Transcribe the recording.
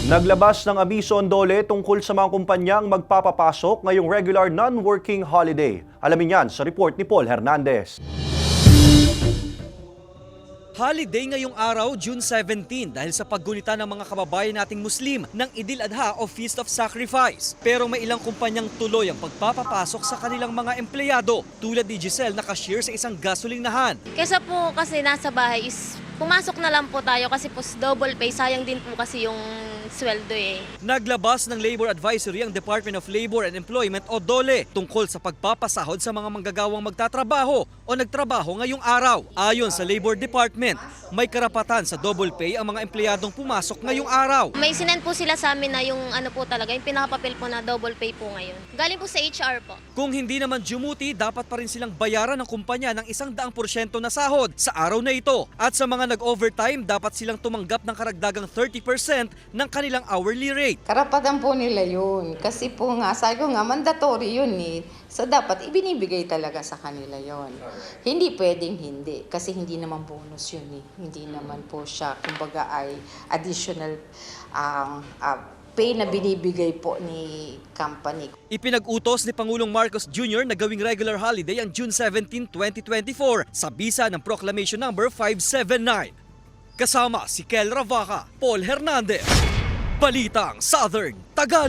Naglabas ng abiso ang DOLE tungkol sa mga kumpanyang magpapapasok ngayong regular non-working holiday. Alamin yan sa report ni Paul Hernandez. Holiday ngayong araw, June 17, dahil sa paggunita ng mga kababayan nating Muslim ng Idil Adha o Feast of Sacrifice. Pero may ilang kumpanyang tuloy ang pagpapapasok sa kanilang mga empleyado, tulad ni Giselle na cashier sa isang gasolinahan. Kesa po kasi nasa bahay is pumasok na lang po tayo kasi po double pay, sayang din po kasi yung sweldo eh. Naglabas ng Labor Advisory ang Department of Labor and Employment o DOLE tungkol sa pagpapasahod sa mga manggagawang magtatrabaho o nagtrabaho ngayong araw. Ayon sa Labor Department, may karapatan sa double pay ang mga empleyadong pumasok ngayong araw. May sinend po sila sa amin na yung ano po talaga, yung pinakapapel po na double pay po ngayon. Galing po sa HR po. Kung hindi naman dumuti, dapat pa rin silang bayaran ng kumpanya ng 100% na sahod sa araw na ito. At sa mga nag-overtime, dapat silang tumanggap ng karagdagang 30% ng kanilang hourly rate. Karapatan po nila yun. Kasi po nga, sabi ko nga, mandatory yun eh. So dapat ibinibigay talaga sa kanila yon. Hindi pwedeng hindi. Kasi hindi naman bonus yun eh. Hindi naman po siya, kumbaga ay additional pay na binibigay po ni company. Ipinag-utos ni Pangulong Marcos Jr. na gawing regular holiday ang June 17, 2024 sa bisa ng Proclamation Number 579. Kasama si Kel Ravaca, Paul Hernandez, Balitang Southern Tagalog.